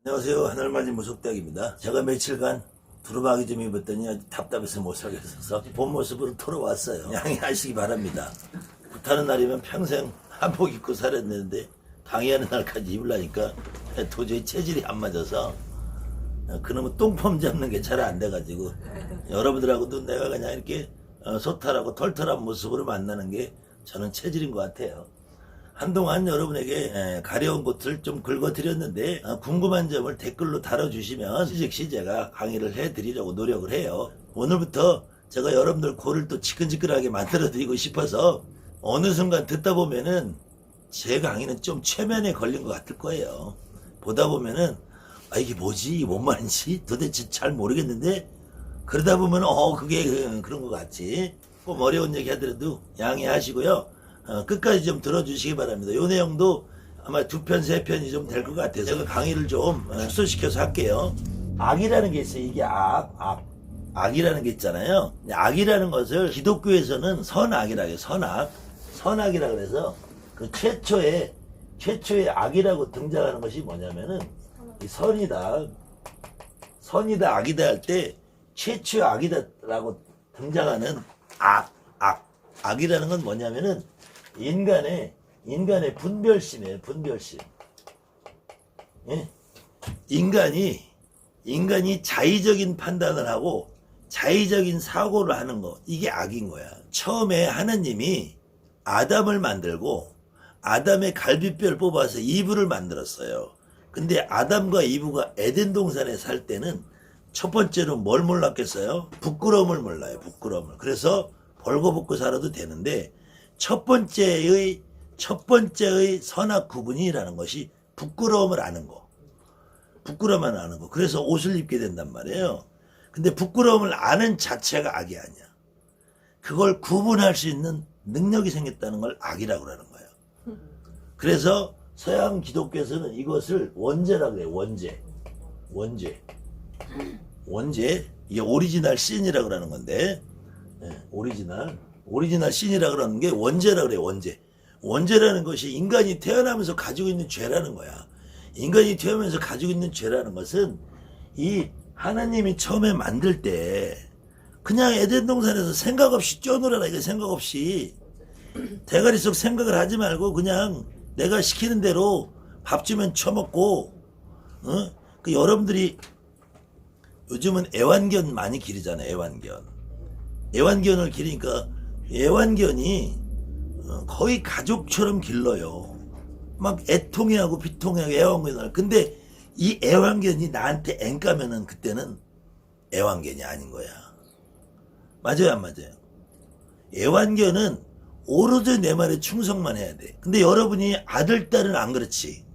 안녕하세요. 하늘맞은 무속대학입니다. 제가 며칠간 두루마기 좀 입었더니 아주 답답해서 못 살겠어서 본 모습으로 돌아왔어요. 양해하시기 바랍니다. 불타는 날이면 평생 한복 입고 살았는데 강의하는 날까지 입으려니까 도저히 체질이 안 맞아서 그놈의 똥폼 잡는 게 잘 안 돼가지고 여러분들하고도 내가 그냥 이렇게 소탈하고 털털한 모습으로 만나는 게 저는 체질인 것 같아요. 한동안 여러분에게 가려운 곳을 좀 긁어드렸는데 궁금한 점을 댓글로 달아주시면 시즉시 제가 강의를 해드리려고 노력을 해요. 오늘부터 제가 여러분들 코를 또 지끈지끈하게 만들어드리고 싶어서 어느 순간 듣다 보면은 제 강의는 좀 최면에 걸린 것 같을 거예요. 보다 보면은 이게 뭐지? 이게 뭔 말인지 도대체 잘 모르겠는데 그러다 보면 그게 그런 것 같지. 꼭 어려운 얘기 하더라도 양해하시고요. 끝까지 좀 들어주시기 바랍니다. 요 내용도 아마 2편, 3편이 좀 될 것 같아서 제가 강의를 좀 축소시켜서 할게요. 악이라는 게 있어요. 이게 악이라는 게 있잖아요. 악이라는 것을 기독교에서는 선악이라고 해요. 선악이라고 해서 그 최초의 악이라고 등장하는 것이 뭐냐면은 이 선이다, 악이다 할 때 최초의 악이다라고 등장하는 악이라는 건 뭐냐면은 인간의 분별심이에요. 분별심. 예? 인간이 자의적인 판단을 하고 자의적인 사고를 하는 거, 이게 악인 거야. 처음에 하느님이 아담을 만들고 아담의 갈비뼈를 뽑아서 이브를 만들었어요. 근데 아담과 이브가 에덴 동산에 살 때는 첫 번째로 뭘 몰랐겠어요? 부끄러움을 몰라요. 부끄러움을. 그래서 벌거벗고 살아도 되는데 첫 번째의 선악 구분이라는 것이 부끄러움을 아는 거. 부끄러움을 아는 거. 그래서 옷을 입게 된단 말이에요. 근데 부끄러움을 아는 자체가 악이 아니야. 그걸 구분할 수 있는 능력이 생겼다는 걸 악이라고 하는 거예요. 그래서 서양 기독교에서는 이것을 원죄라고 해요. 원죄. 이게 오리지널 신이라고 하는 건데, 오리지널 신이라고 하는 게 원죄라고 그래요. 원죄라는 것이 인간이 태어나면서 가지고 있는 죄라는 거야. 인간이 태어나면서 가지고 있는 죄라는 것은 이 하나님이 처음에 만들 때 그냥 에덴 동산에서 생각 없이 뛰어놀아라. 이거 생각 없이 대가리 속 생각을 하지 말고 그냥 내가 시키는 대로 밥 주면 처먹고, 그 여러분들이 요즘은 애완견 많이 기르잖아요. 애완견을 기르니까 애완견이 거의 가족처럼 길러요. 막 애통해하고 비통해하고 애완견을. 근데 이 애완견이 나한테 앵까면은 그때는 애완견이 아닌 거야. 맞아요, 안 맞아요? 애완견은 오로지 내 말에 충성만 해야 돼. 근데 여러분이 아들, 딸은 안 그렇지.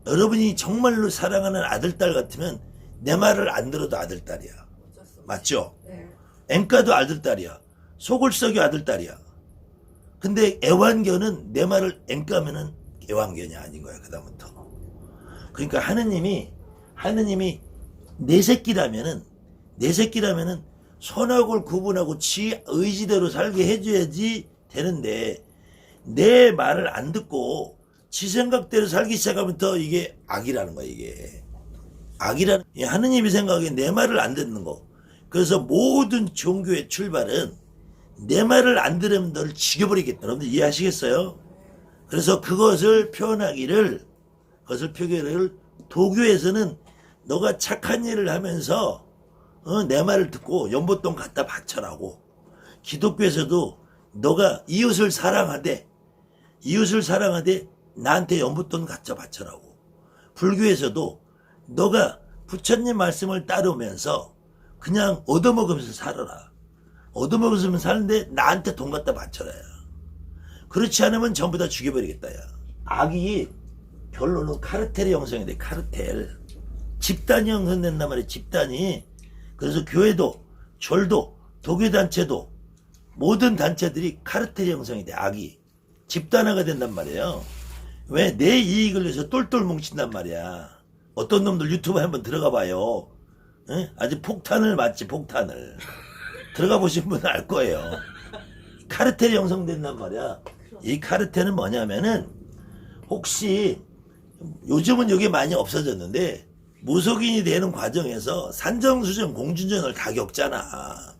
여러분이 정말로 사랑하는 아들, 딸 같으면 내 말을 안 들어도 아들, 딸이야. 맞죠? 앵까도 아들, 딸이야. 속을 썩여 아들, 딸이야. 근데 애완견은 내 말을 앵까면은 애완견이 아닌 거야. 그다음부터. 그러니까 하느님이 내 새끼라면은 선악을 구분하고 지 의지대로 살게 해줘야지 되는데 내 말을 안 듣고 지 생각대로 살기 시작하면부터 이게 악이라는 거야. 이게 악이라는, 하느님이 생각하기에 내 말을 안 듣는 거. 그래서 모든 종교의 출발은 내 말을 안 들으면 너를 죽여버리겠다. 여러분들 이해하시겠어요? 그래서 그것을 표현하기를 도교에서는 너가 착한 일을 하면서 내 말을 듣고 연못돈 갖다 바쳐라고. 기독교에서도 너가 이웃을 사랑하되 나한테 연못돈 갖다 바쳐라고. 불교에서도 너가 부처님 말씀을 따르면서 그냥 얻어먹으면서 살아라. 얻어먹으면 사는데 나한테 돈 갖다 바쳐라. 그렇지 않으면 전부 다 죽여버리겠다. 악이 결론은 카르텔이 형성이 돼. 카르텔. 집단이 형성된단 말이야. 집단이. 그래서 교회도 절도 도교단체도 모든 단체들이 카르텔이 형성이 돼. 악이 집단화가 된단 말이에요. 왜? 내 이익을 위해서 똘똘 뭉친단 말이야. 어떤 놈들 유튜브에 한번 들어가 봐요. 아주 폭탄을 맞지. 폭탄을 들어가 보신 분은 알 거예요. 카르텔이 형성된단 말이야. 이 카르텔은 뭐냐면은 혹시 요즘은 이게 많이 없어졌는데 무속인이 되는 과정에서 산정수전 공주전을 다 겪잖아.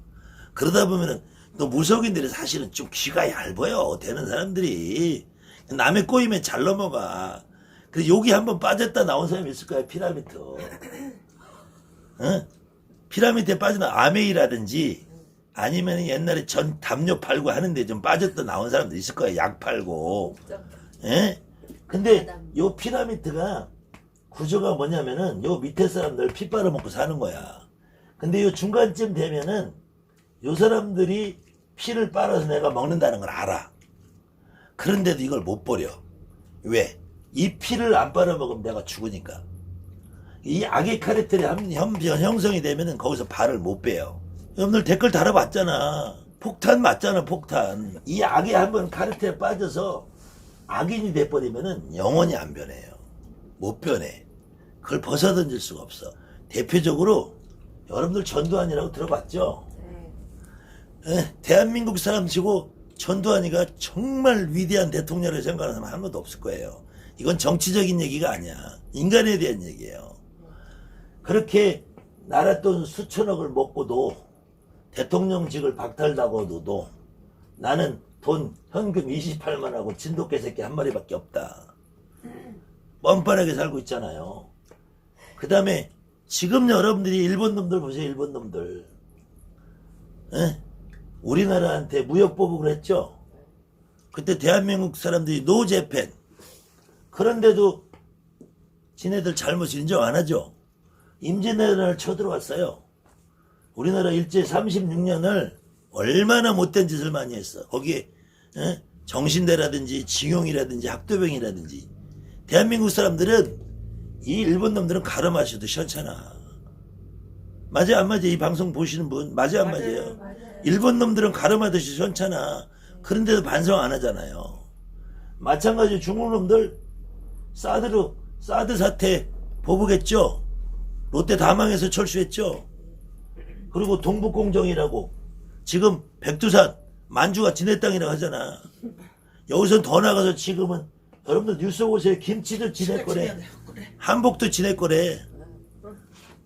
그러다 보면은 또 무속인들이 사실은 좀 귀가 얇아요. 되는 사람들이. 남의 꼬이면 잘 넘어가. 그래서 여기 한번 빠졌다 나온 사람이 있을 거야. 피라미드. 응? 피라미드에 빠지는 아메이라든지 아니면 옛날에 전 담요 팔고 하는데 좀 빠졌다 나온 사람들 있을 거야. 약 팔고. 예? 근데 요 피라미드가 구조가 뭐냐면은 요 밑에 사람들 피 빨아먹고 사는 거야. 근데 요 중간쯤 되면은 요 사람들이 피를 빨아서 내가 먹는다는 걸 알아. 그런데도 이걸 못 버려. 왜? 이 피를 안 빨아먹으면 내가 죽으니까. 이 악의 카르텔이 형성이 되면은 거기서 발을 못 빼요. 여러분들 댓글 달아봤잖아. 폭탄 맞잖아, 폭탄. 이 악에 한번 카르텔에 빠져서 악인이 돼버리면은 영원히 안 변해요. 못 변해. 그걸 벗어던질 수가 없어. 대표적으로 여러분들 전두환이라고 들어봤죠? 네. 대한민국 사람 치고 전두환이가 정말 위대한 대통령을 생각하는 사람 한 번도 없을 거예요. 이건 정치적인 얘기가 아니야. 인간에 대한 얘기예요. 그렇게 나라 돈 수천억을 먹고도 대통령직을 박탈당하고도 나는 돈 현금 28만 하고 진돗개 새끼 한 마리밖에 없다. 뻔뻔하게 살고 있잖아요. 그 다음에 지금 여러분들이 일본 놈들 보세요. 일본 놈들. 에? 우리나라한테 무역 보복을 했죠. 그때 대한민국 사람들이 노재팬. 그런데도 지네들 잘못 인정 안 하죠. 임진왜란을 쳐들어왔어요. 우리나라 일제 36년을 얼마나 못된 짓을 많이 했어. 거기에 정신대라든지 징용이라든지 학도병이라든지. 대한민국 사람들은 이 일본 놈들은 가름하셔도 시원찮아. 맞아 안 맞아? 이 방송 보시는 분 맞아 안 맞아요? 일본 놈들은 가름하듯이 시원찮아. 그런데도 반성 안 하잖아요. 마찬가지로 중국 놈들 사드 사태 보복했죠. 롯데 다 망해서 철수했죠. 그리고 동북공정이라고 지금 백두산 만주가 지네 땅이라고 하잖아. 여기선 더 나가서 지금은 여러분들 뉴스 보세요. 김치도 지네 거래. 한복도 지네 거래.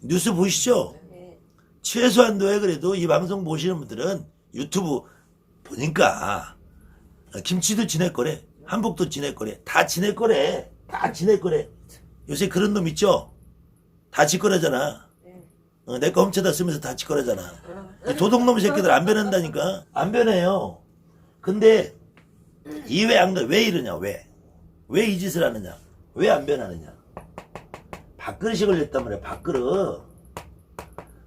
뉴스 보시죠. 최소한도에 그래도 이 방송 보시는 분들은 유튜브 보니까 김치도 지네 거래. 한복도 지네 거래. 다 지네 거래. 다 지네 거래. 요새 그런 놈 있죠? 다 지거래잖아. 내 거 훔쳐다 쓰면서 다 지거래잖아. 도둑놈 새끼들 안 변한다니까. 안 변해요. 근데 이외 안 왜 이러냐? 왜 이 짓을 하느냐? 왜 안 변하느냐? 밥그릇이 걸렸단 말이야.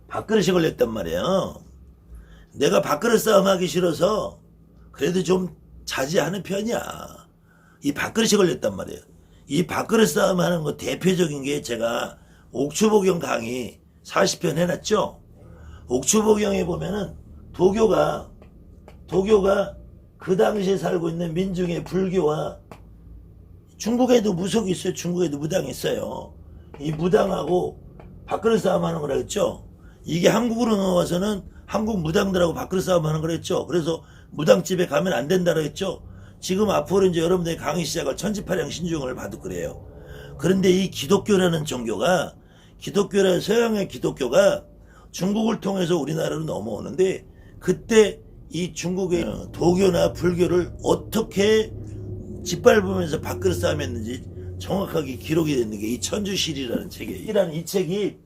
밥그릇이 걸렸단 말이에요. 내가 밥그릇 싸움하기 싫어서 그래도 좀 자제하는 편이야. 이 밥그릇이 걸렸단 말이에요. 이 밥그릇 싸움하는 거 대표적인 게 제가 옥추복용 강의 40편 해놨죠. 옥추복용에 보면은 도교가 그 당시에 살고 있는 민중의 불교와 중국에도 무속이 있어요. 중국에도 무당이 있어요. 이 무당하고 밥그릇 싸움하는 거라 했죠. 이게 한국으로 넘어와서는 한국 무당들하고 밥그릇 싸움하는 거라 했죠. 그래서 무당집에 가면 안 된다고 했죠. 지금 앞으로 이제 여러분들이 강의 시작할 천지파량 신중을 봐도 그래요. 그런데 이 기독교라는 종교가 서양의 기독교가 중국을 통해서 우리나라로 넘어오는데 그때 이 중국의 도교나 불교를 어떻게 짓밟으면서 밥그릇 싸움했는지 정확하게 기록이 되는 게 이 천주실이라는 책이에요. 이 책이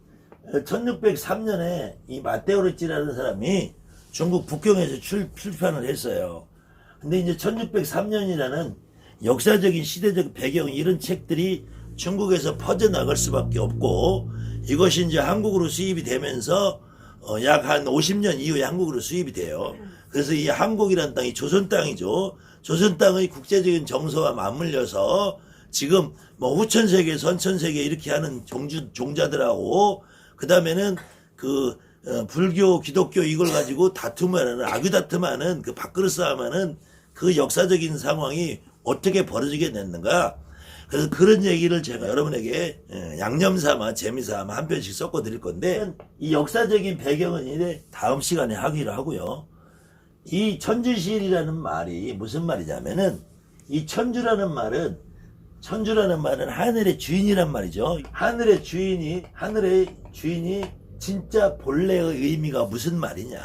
1603년에 이 마테오르찌라는 사람이 중국 북경에서 출판을 했어요. 근데 이제 1603년이라는 역사적인 시대적 배경 이런 책들이 중국에서 퍼져나갈 수밖에 없고 이것이 이제 한국으로 수입이 되면서 약 한 50년 이후에 한국으로 수입이 돼요. 그래서 이 한국이라는 땅이 조선 땅이죠. 조선 땅의 국제적인 정서와 맞물려서 지금 뭐 후천세계, 선천세계 이렇게 하는 종자들하고 그 다음에는 불교, 기독교 이걸 가지고 다툼하는 악유다툼하는 그 밥그릇 싸움하는 그 역사적인 상황이 어떻게 벌어지게 됐는가. 그래서 그런 얘기를 제가 여러분에게 양념 삼아 재미삼아 한 편씩 섞어 드릴 건데 이 역사적인 배경은 이제 다음 시간에 하기로 하고요. 이 천주실이라는 말이 무슨 말이냐면은 이 천주라는 말은 천주라는 말은 하늘의 주인이란 말이죠. 하늘의 주인이 진짜 본래의 의미가 무슨 말이냐.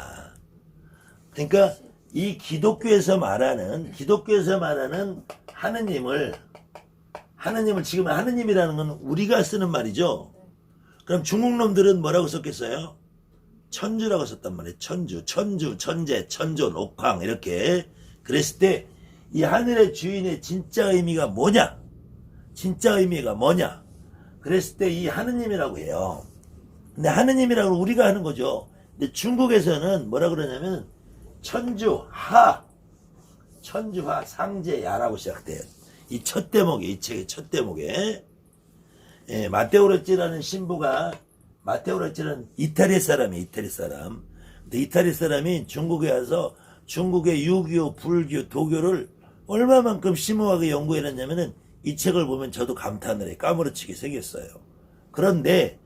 그러니까 이 기독교에서 말하는 하느님을 지금 하느님이라는 건 우리가 쓰는 말이죠. 그럼 중국 놈들은 뭐라고 썼겠어요? 천주라고 썼단 말이에요. 천주, 천재, 천존, 옥황 이렇게. 그랬을 때 이 하늘의 주인의 진짜 의미가 뭐냐? 그랬을 때 이 하느님이라고 해요. 근데 하느님이라고 우리가 하는 거죠. 근데 중국에서는 뭐라 그러냐면 천주하, 상제야라고 시작돼요. 이 첫 대목에, 이 책의 첫 대목에. 예, 마테오 로찌라는 신부가, 이태리 사람이에요, 이태리 사람. 근데 이태리 사람이 중국에 와서 중국의 유교, 불교, 도교를 얼마만큼 심오하게 연구해놨냐면은 이 책을 보면 저도 감탄을 해. 까무러치게 생겼어요. 그런데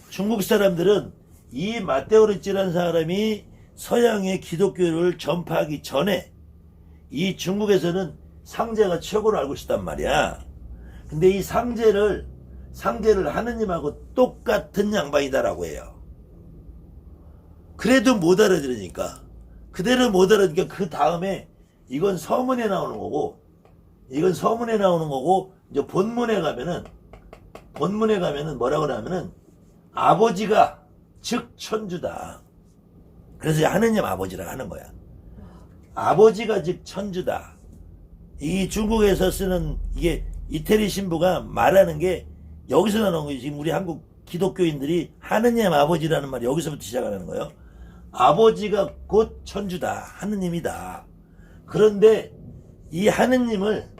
중국 사람들은 이 마테오 로찌라는 사람이 서양의 기독교를 전파하기 전에 이 중국에서는 상제가 최고로 알고 있었단 말이야. 근데 이 상제를 하느님하고 똑같은 양반이다라고 해요. 그래도 못 알아들으니까 그 다음에 이건 서문에 나오는 거고 이제 본문에 가면은 뭐라고 하냐면은 아버지가 즉 천주다. 그래서 하느님 아버지라고 하는 거야. 아버지가 즉 천주다. 이 중국에서 쓰는 이게 이태리 신부가 말하는 게 여기서 나오는 거예요. 지금 우리 한국 기독교인들이 하느님 아버지라는 말이 여기서부터 시작하는 거예요. 아버지가 곧 천주다. 하느님이다. 그런데 이 하느님을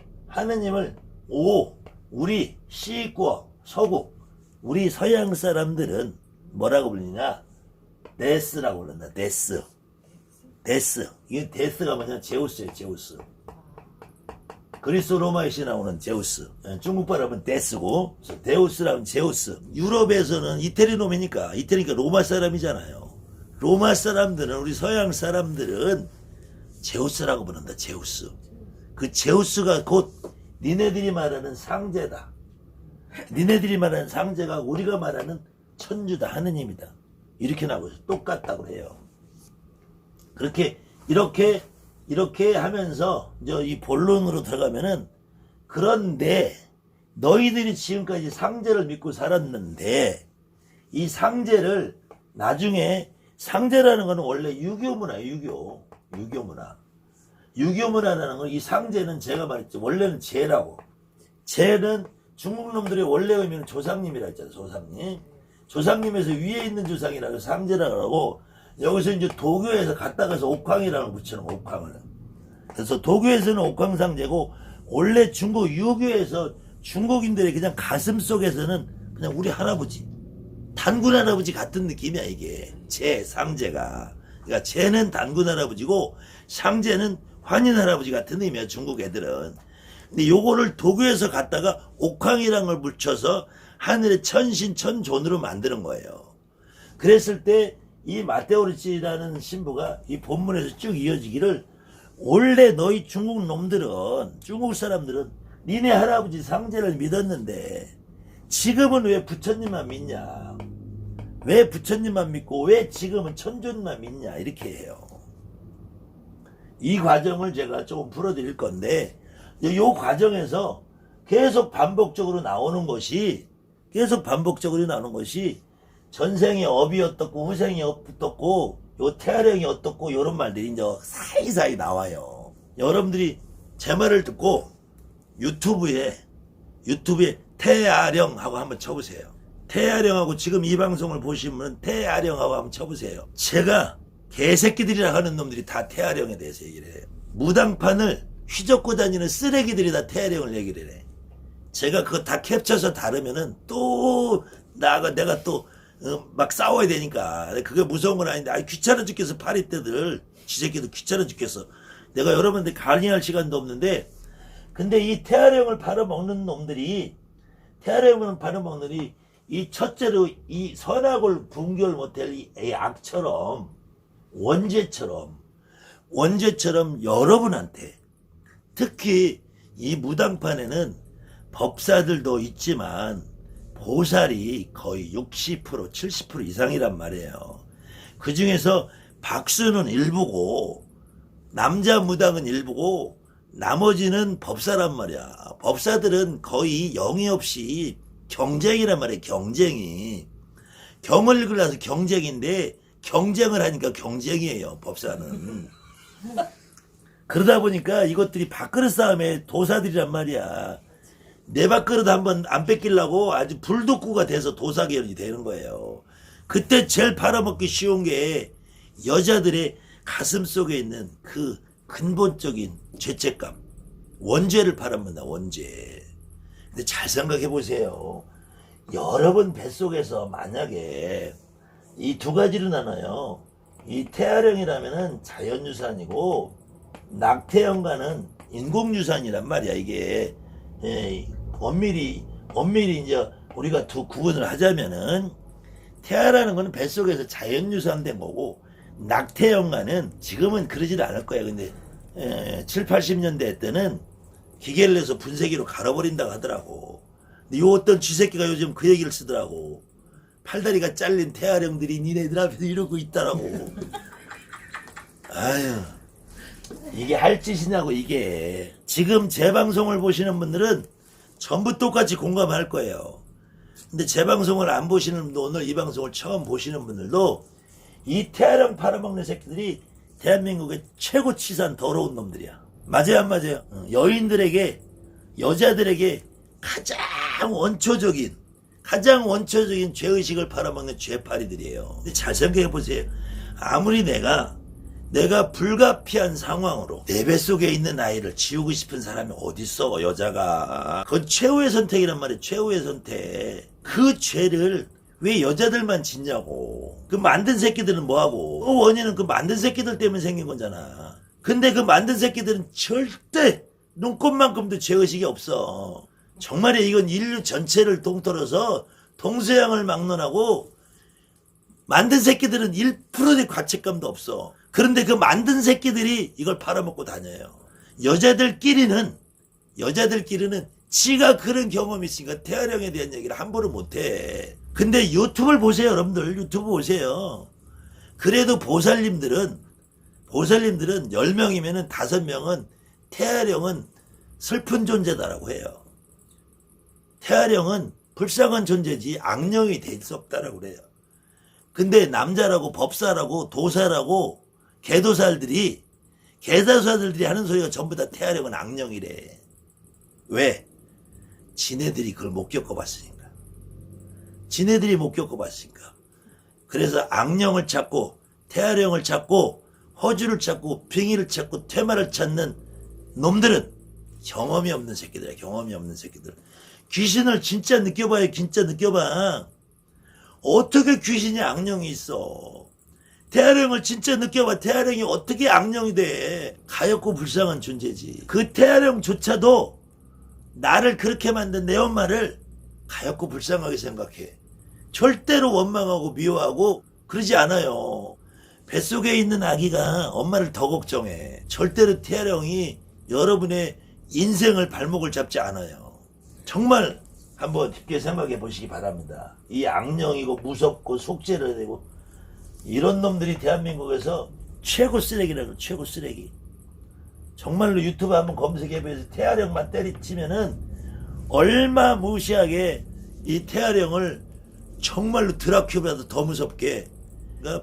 우리 시과 서구 우리 서양 사람들은 뭐라고 불리냐? 데스라고 부른다. 데스. 이게 데스가 뭐냐? 제우스예요. 제우스. 그리스 로마의 시 나오는 제우스. 중국 발음은 데스고 데우스라면 제우스. 유럽에서는 이태리 놈이니까 로마 사람이잖아요. 로마 사람들은 우리 서양 사람들은 제우스라고 부른다. 제우스. 그 제우스가 곧 니네들이 말하는 상제다. 니네들이 말하는 상제가 우리가 말하는 천주다. 하느님이다. 이렇게 나오고 똑같다고 해요. 이렇게 하면서 이제 이 본론으로 들어가면은 그런데 너희들이 지금까지 상제를 믿고 살았는데 이 상제를 나중에 상제라는 거는 원래 유교 문화예요. 유교 문화라는 건 이 상제는 제가 말했죠. 원래는 제라고. 제는 중국 놈들의 원래 의미는 조상님이라 했잖아요. 조상님에서 위에 있는 조상이라고 상제라고 하고 여기서 이제 도교에서 갔다 가서 옥황이라고 붙이는 거, 옥황을. 그래서 도교에서는 옥황상제고 원래 중국 유교에서 중국인들의 그냥 가슴 속에서는 그냥 우리 할아버지, 단군 할아버지 같은 느낌이야 이게. 상제가. 그러니까 제는 단군 할아버지고 상제는 환인 할아버지 같은 의미야 중국 애들은. 근데 요거를 도교에서 갔다가 옥황이라는 걸 붙여서 하늘의 천신 천존으로 만드는 거예요. 그랬을 때 이 마테오 로찌라는 신부가 이 본문에서 쭉 이어지기를 원래 너희 중국 사람들은 니네 할아버지 상제를 믿었는데 지금은 왜 부처님만 믿냐? 왜 부처님만 믿고 왜 지금은 천존만 믿냐? 이렇게 해요. 이 과정을 제가 조금 풀어드릴 건데 이 과정에서 계속 반복적으로 나오는 것이 전생의 업이 어떻고 후생이 어떻고 요 태아령이 어떻고 이런 말들이 이제 사이사이 나와요. 여러분들이 제 말을 듣고 유튜브에 태아령하고 한번 쳐보세요. 태아령하고 지금 이 방송을 보신 분은 태아령하고 한번 쳐보세요. 제가 개새끼들이라 하는 놈들이 다 태아령에 대해서 얘기를 해요. 무당판을 휘젓고 다니는 쓰레기들이 다 태아령을 얘기를 해. 제가 그거 다 캡쳐서 다루면은 또 내가 또 막 싸워야 되니까. 그게 무서운 건 아닌데 귀찮아 죽겠어. 파리떼들 지새끼도 귀찮아 죽겠어. 내가 여러분들 강의할 시간도 없는데 근데 이 태아령을 팔아먹는 놈들이 이 첫째로 이 선악을 분별 못할 이 악처럼 원죄처럼 여러분한테 특히 이 무당판에는 법사들도 있지만 보살이 거의 60% 70% 이상이란 말이에요. 그 중에서 박수는 일부고 남자 무당은 일부고 나머지는 법사란 말이야. 법사들은 거의 영이 없이 경쟁이란 말이야. 경쟁이. 경을 읽으려서 경쟁인데 경쟁을 하니까 경쟁이에요. 법사는. 그러다 보니까 이것들이 밥그릇 싸움의 도사들이란 말이야. 내 밥그릇 한번 안 뺏기려고 아주 불독구가 돼서 도사계열이 되는 거예요. 그때 제일 팔아먹기 쉬운 게 여자들의 가슴 속에 있는 그 근본적인 죄책감. 원죄를 팔아먹는다. 원죄. 근데 잘 생각해 보세요. 여러분 뱃속에서 만약에 이 두 가지로 나눠요. 이 태아령이라면은 자연유산이고 낙태형과는 인공유산이란 말이야. 이게 엄밀히 이제 우리가 두 구분을 하자면은 태아라는 거는 뱃속에서 자연유산된 거고 낙태형과는 지금은 그러질 않을 거야. 근데 7, 80년대 때는 기계를 내서 분쇄기로 갈아버린다고 하더라고. 근데 요 어떤 쥐새끼가 요즘 그 얘기를 쓰더라고. 팔다리가 잘린 태아령들이 니네들 앞에서 이러고 있다라고. 아유, 이게 할 짓이냐고. 이게 지금 제 방송을 보시는 분들은 전부 똑같이 공감할 거예요. 근데 제 방송을 안 보시는 분도, 오늘 이 방송을 처음 보시는 분들도 이 태아령 팔아먹는 새끼들이 대한민국의 최고 치산 더러운 놈들이야. 맞아요 안 맞아요? 여인들에게, 여자들에게 가장 원초적인 죄의식을 팔아먹는 죄파리들이에요. 근데 잘 생각해 보세요. 아무리 내가 불가피한 상황으로 내 뱃속에 있는 아이를 지우고 싶은 사람이 어딨어, 여자가. 그건 최후의 선택이란 말이에요. 최후의 선택. 그 죄를 왜 여자들만 짓냐고. 그 만든 새끼들은 뭐하고. 그 원인은 그 만든 새끼들 때문에 생긴 거잖아. 근데 그 만든 새끼들은 절대 눈꼽만큼도 죄의식이 없어. 정말에 이건 인류 전체를 동떨어서 동서양을 막론하고 만든 새끼들은 1%의 과책감도 없어. 그런데 그 만든 새끼들이 이걸 팔아먹고 다녀요. 여자들끼리는 지가 그런 경험이 있으니까 태아령에 대한 얘기를 함부로 못해. 근데 유튜브를 보세요. 여러분들 유튜브 보세요. 그래도 보살님들은 10명이면 5명은 태아령은 슬픈 존재다라고 해요. 태아령은 불쌍한 존재지 악령이 될 수 없다라고 그래요. 근데 남자라고 법사라고 도사라고 개도사들이 하는 소리가 전부 다 태아령은 악령이래. 왜? 지네들이 그걸 못 겪어봤으니까. 그래서 악령을 찾고 태아령을 찾고 허주를 찾고 빙의를 찾고 퇴마를 찾는 놈들은 경험이 없는 새끼들이야. 귀신을 진짜 느껴봐요. 어떻게 귀신이 악령이 있어. 태아령을 진짜 느껴봐. 태아령이 어떻게 악령이 돼. 가엾고 불쌍한 존재지. 그 태아령조차도 나를 그렇게 만든 내 엄마를 가엾고 불쌍하게 생각해. 절대로 원망하고 미워하고 그러지 않아요. 뱃속에 있는 아기가 엄마를 더 걱정해. 절대로 태아령이 여러분의 인생을 발목을 잡지 않아요. 정말 한번 깊게 생각해 보시기 바랍니다. 이 악령이고 무섭고 속죄를 되고 이런 놈들이 대한민국에서 최고 쓰레기라고. 최고 쓰레기. 정말로 유튜브 한번 검색해보세요. 태아령만 때리치면은 얼마 무시하게 이 태아령을 정말로 드라큘보다 더 무섭게,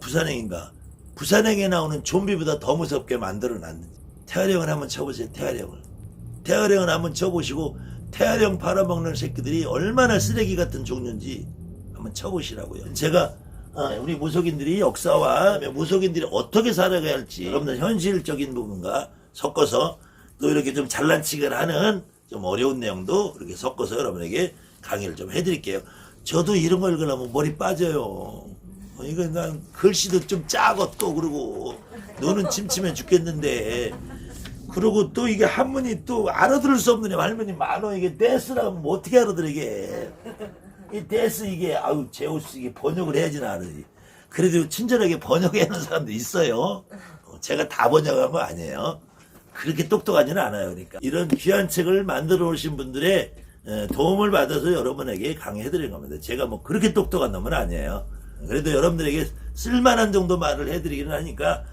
부산행인가, 부산행에 나오는 좀비보다 더 무섭게 만들어놨는지. 태아령을 한번 쳐보세요. 태아령을 한번 쳐보시고 태아령 팔아먹는 새끼들이 얼마나 쓰레기 같은 종류인지 한번 쳐보시라고요. 제가 우리 무속인들이 역사와 무속인들이 어떻게 살아가야 할지 여러분들 현실적인 부분과 섞어서 또 이렇게 좀 잘난치기를 하는 좀 어려운 내용도 이렇게 섞어서 여러분에게 강의를 좀 해드릴게요. 저도 이런 거 읽으려면 머리 빠져요. 이거 난 글씨도 좀 짜고 또 그러고 눈은 침침해 죽겠는데 그리고 또 이게 한문이 또 알아들을 수 없는 할머니 많어. 이게 데스라고 하면 뭐 어떻게 알아들어 이게. 이 데스 이게 아유 제우스 이게 번역을 해야지 나는. 그래도 친절하게 번역하는 사람도 있어요. 제가 다 번역한 거 아니에요. 그렇게 똑똑하지는 않아요. 그러니까 이런 귀한 책을 만들어 오신 분들의 도움을 받아서 여러분에게 강의해드린 겁니다. 제가 뭐 그렇게 똑똑한 놈은 아니에요. 그래도 여러분들에게 쓸만한 정도 말을 해드리기는 하니까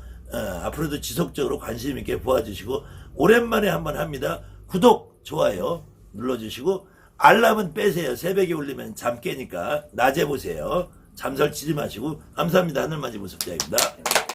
앞으로도 지속적으로 관심 있게 보아주시고 오랜만에 한번 합니다. 구독, 좋아요 눌러주시고 알람은 빼세요. 새벽에 울리면 잠 깨니까 낮에 보세요. 잠 설치지 마시고 감사합니다. 하늘만지 무섭자입니다.